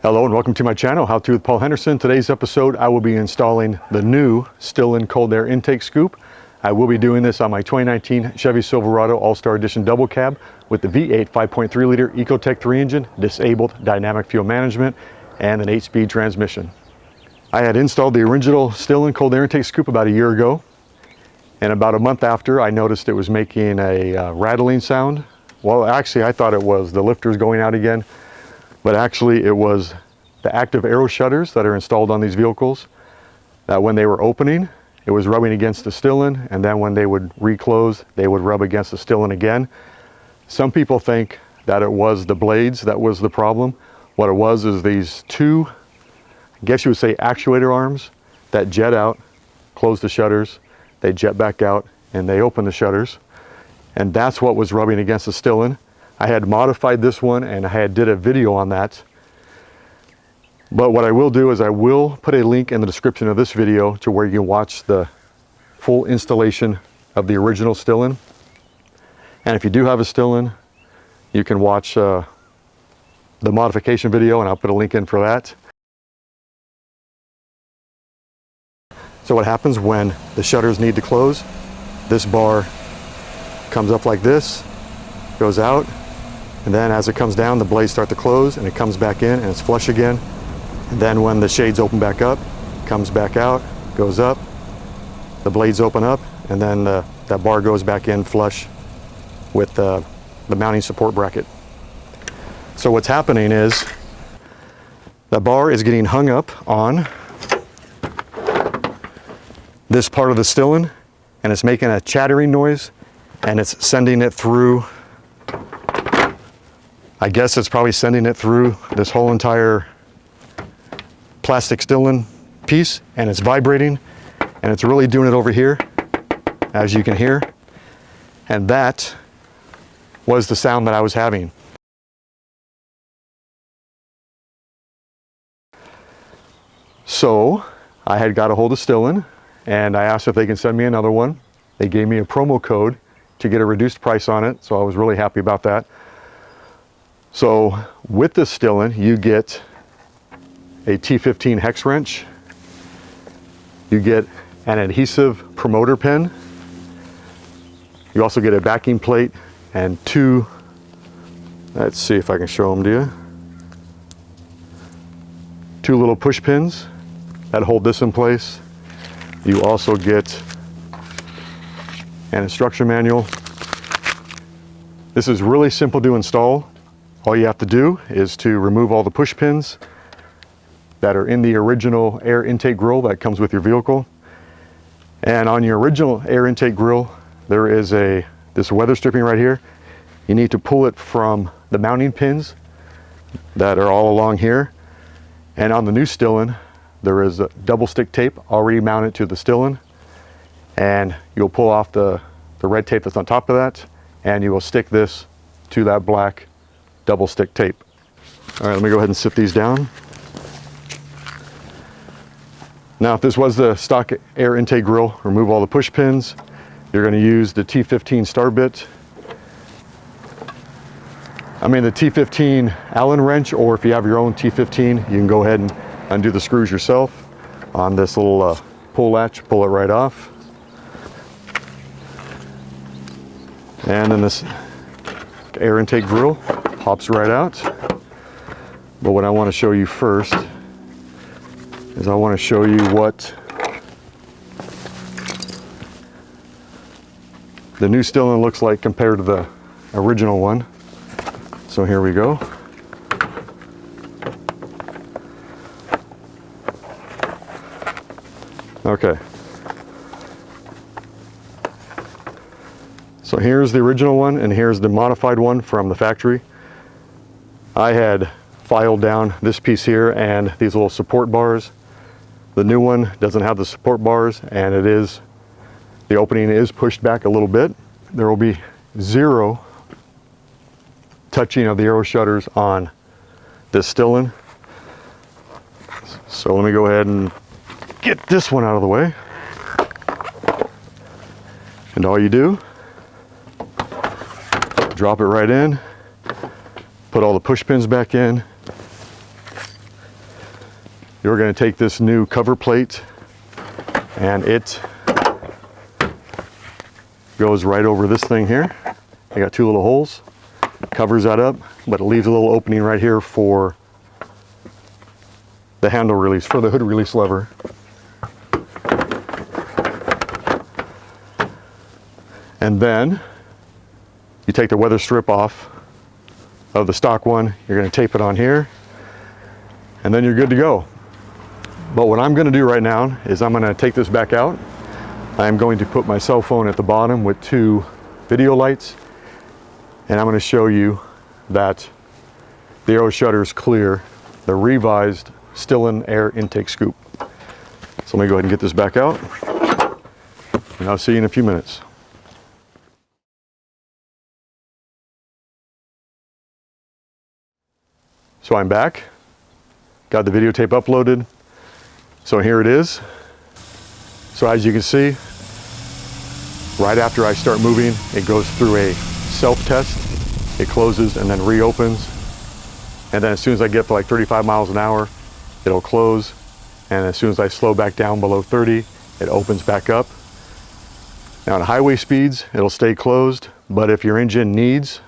Hello and welcome to my channel, How To with Paul Henderson. Today's episode, I will be installing the new STILLEN cold air intake scoop. I will be doing this on my 2019 Chevy Silverado All-Star Edition double cab with the V8 5.3 liter Ecotec 3 engine, disabled dynamic fuel management, and an 8-speed transmission. I had installed the original STILLEN cold air intake scoop about a year ago, and about a month after I noticed it was making a rattling sound. Well, actually I thought it was the lifters going out again, but actually it was the Active Aero Shutters that are installed on these vehicles, that when they were opening, it was rubbing against the STILLEN, and then when they would reclose, they would rub against the STILLEN again. Some people think that it was the blades that was the problem. What it was is these two, I guess you would say, actuator arms that jet out, close the shutters, they jet back out, and they open the shutters. And that's what was rubbing against the STILLEN. I had modified this one and I did a video on that. But what I will do is I will put a link in the description of this video to where you can watch the full installation of the original STILLEN. And if you do have a STILLEN, you can watch the modification video, and I'll put a link in for that. So what happens when the shutters need to close, this bar comes up like this, goes out, and then as it comes down, the blades start to close and it comes back in and it's flush again. And then when the shades open back up, comes back out, goes up, the blades open up, and then that bar goes back in flush with the mounting support bracket. So what's happening is the bar is getting hung up on this part of the STILLEN, and it's making a chattering noise, and it's sending it through, I guess it's probably sending it through this whole entire plastic STILLEN piece, and it's vibrating, and it's really doing it over here, as you can hear. And that was the sound that I was having. So I had got a hold of STILLEN and I asked if they can send me another one. They gave me a promo code to get a reduced price on it, so I was really happy about that. So with this STILLEN, you get a T15 hex wrench, you get an adhesive promoter pin, you also get a backing plate and two, let's see if I can show them to you, two little push pins that hold this in place. You also get an instruction manual. This is really simple to install. All you have to do is to remove all the push pins that are in the original air intake grill that comes with your vehicle. And on your original air intake grill, there is this weather stripping right here. You need to pull it from the mounting pins that are all along here. And on the new STILLEN, there is a double stick tape already mounted to the STILLEN. And you'll pull off the red tape that's on top of that, and you will stick this to that black double stick tape. All right, let me go ahead and sit these down. Now, if this was the stock air intake grill, remove all the push pins. You're going to use the T15 star bit. I mean the T15 Allen wrench, or if you have your own T15, you can go ahead and undo the screws yourself on this little pull latch, pull it right off. And then this air intake grill pops right out. But what I want to show you first is I want to show you what the new STILLEN looks like compared to the original one. So here we go. Okay. So here's the original one and here's the modified one from the factory. I had filed down this piece here and these little support bars. The new one doesn't have the support bars, and the opening is pushed back a little bit. There will be zero touching of the aero shutters on this STILLEN. So let me go ahead and get this one out of the way. And all you do, drop it right in, put all the push pins back in, you're going to take this new cover plate and it goes right over this thing here. I got two little holes, covers that up, but it leaves a little opening right here for the handle release, for the hood release lever. And then you take the weather strip off of the stock one, you're going to tape it on here, and then you're good to go. But what I'm going to do right now is I'm going to take this back out. I'm going to put my cell phone at the bottom with two video lights, and I'm going to show you that the Aero Shutters clear the revised STILLEN air intake scoop. So let me go ahead and get this back out, and I'll see you in a few minutes. So I'm back, got the videotape uploaded. So here it is. So as you can see, right after I start moving, it goes through a self-test. It closes and then reopens. And then as soon as I get to like 35 miles an hour, it'll close. And as soon as I slow back down below 30, it opens back up. Now at highway speeds, it'll stay closed. But if your engine needs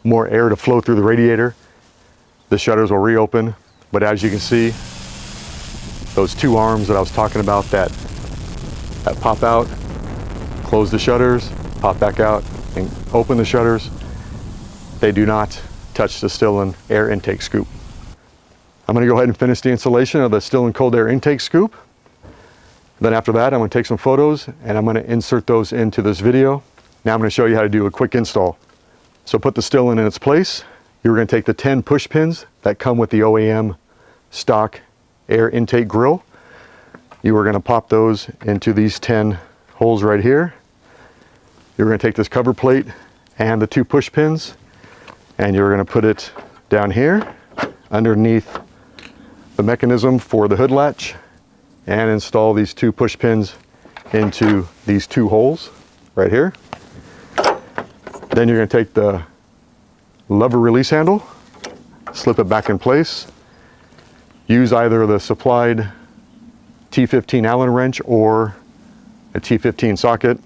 more air to flow through the radiator, the shutters will reopen. But as you can see, those two arms that I was talking about that pop out, close the shutters, pop back out, and open the shutters, they do not touch the STILLEN air intake scoop. I'm going to go ahead and finish the installation of the STILLEN cold air intake scoop. Then after that, I'm going to take some photos and I'm going to insert those into this video. Now I'm going to show you how to do a quick install. So put the STILLEN in its place. You're going to take the 10 push pins that come with the OEM stock air intake grill. You are going to pop those into these 10 holes right here. You're going to take this cover plate and the two push pins, and you're going to put it down here underneath the mechanism for the hood latch and install these two push pins into these two holes right here. Then you're going to take the lever release handle, slip it back in place, use either the supplied T15 Allen wrench or a T15 socket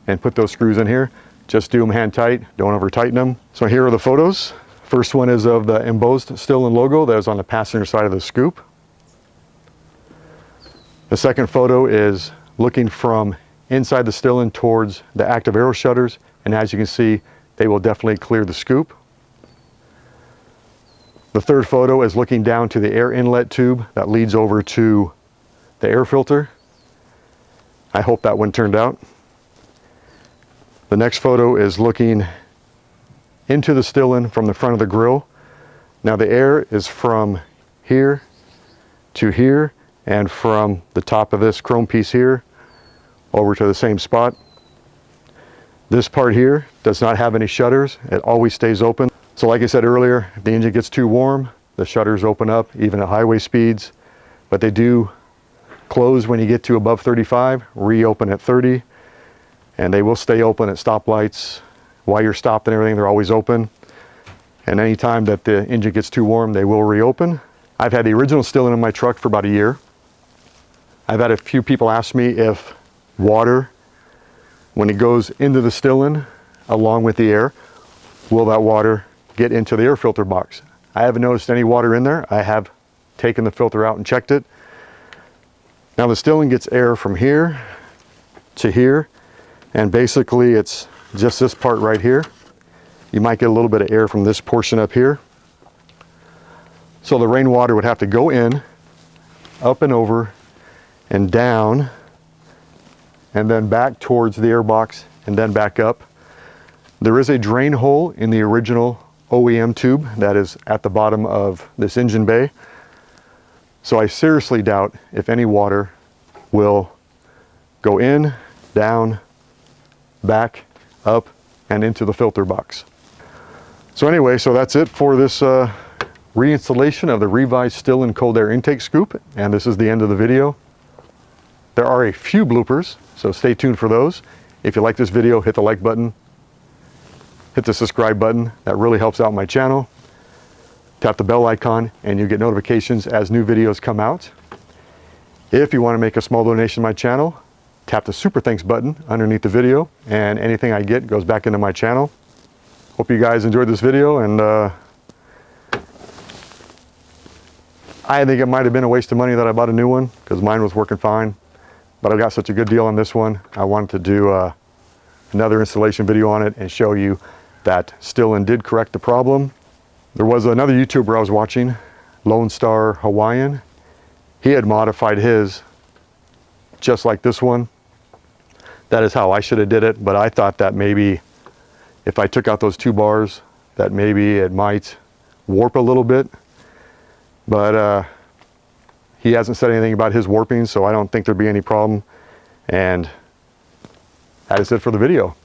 and put those screws in here. Just do them hand tight, don't over tighten them. So here are the photos. First one is of the embossed STILLEN logo that is on the passenger side of the scoop. The second photo is looking from inside the STILLEN towards the Active Aero Shutters, and as you can see, they will definitely clear the scoop. The third photo is looking down to the air inlet tube that leads over to the air filter. I hope that one turned out. The next photo is looking into the STILLEN from the front of the grill. Now the air is from here to here and from the top of this chrome piece here over to the same spot. This part here does not have any shutters. It always stays open. So like I said earlier, if the engine gets too warm, the shutters open up even at highway speeds, but they do close when you get to above 35, reopen at 30, and they will stay open at stoplights. While you're stopped and everything, they're always open. And anytime that the engine gets too warm, they will reopen. I've had the original STILLEN in my truck for about a year. I've had a few people ask me if water, when it goes into the STILLEN along with the air, will that water get into the air filter box? I haven't noticed any water in there. I have taken the filter out and checked it. Now the STILLEN gets air from here to here, and basically it's just this part right here. You might get a little bit of air from this portion up here. So the rainwater would have to go in, up and over, and down, and then back towards the air box, and then back up. There is a drain hole in the original OEM tube that is at the bottom of this engine bay. So I seriously doubt if any water will go in, down, back, up, and into the filter box. So anyway, so that's it for this reinstallation of the revised STILLEN cold air intake scoop, and this is the end of the video. There are a few bloopers, so stay tuned for those. If you like this video, hit the like button, hit the subscribe button. That really helps out my channel. tap the bell icon and you get notifications as new videos come out. If you want to make a small donation to my channel, tap the super thanks button underneath the video and anything I get goes back into my channel. Hope you guys enjoyed this video, and I think it might have been a waste of money that I bought a new one because mine was working fine, but I got such a good deal on this one. I wanted to do another installation video on it and show you that STILLEN did correct the problem. There was another YouTuber I was watching, Lone Star Hawaiian. He had modified his just like this one. That is how I should have did it, but I thought that maybe if I took out those two bars, that maybe it might warp a little bit. But he hasn't said anything about his warping, so I don't think there'd be any problem. And that is it for the video.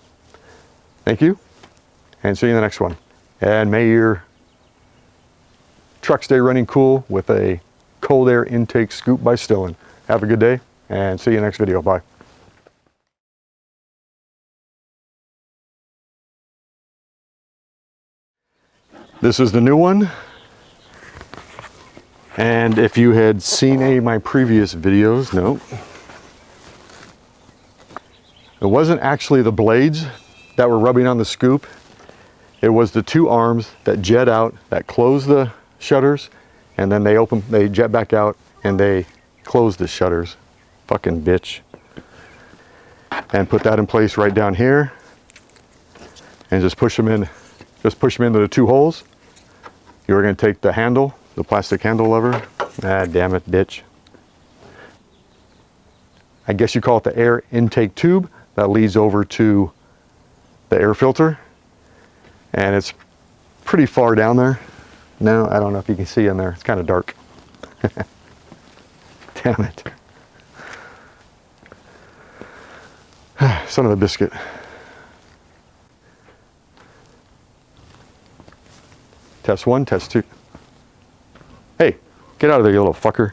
Thank you, and see you in the next one. And may your truck stay running cool with a cold air intake scoop by STILLEN. Have a good day, and see you next video. Bye. This is the new one. And if you had seen any of my previous videos, no. It wasn't actually the blades that were rubbing on the scoop. It was the two arms that jet out, that close the shutters, and then they jet back out and they close the shutters. Fucking bitch. And put that in place right down here and just push them in, into the two holes. You're going to take the handle, the plastic handle lever. Ah, damn it, bitch. I guess you call it the air intake tube that leads over to the air filter. And it's pretty far down there. No, I don't know if you can see in there. It's kind of dark. Damn it. Son of a biscuit. Test one, test two. Hey, get out of there, you little fucker.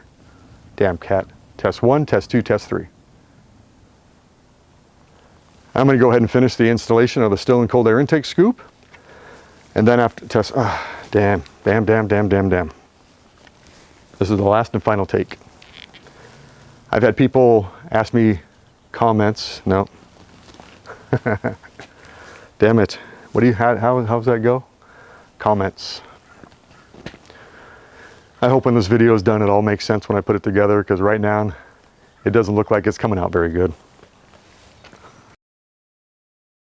Damn cat. Test one, test two, test three. I'm going to go ahead and finish the installation of the STILLEN cold air intake scoop. And then after test, damn. This is the last and final take. I've had people ask me comments. No. Damn it. What do you, how's that go? Comments. I hope when this video is done it all makes sense when I put it together, because right now it doesn't look like it's coming out very good.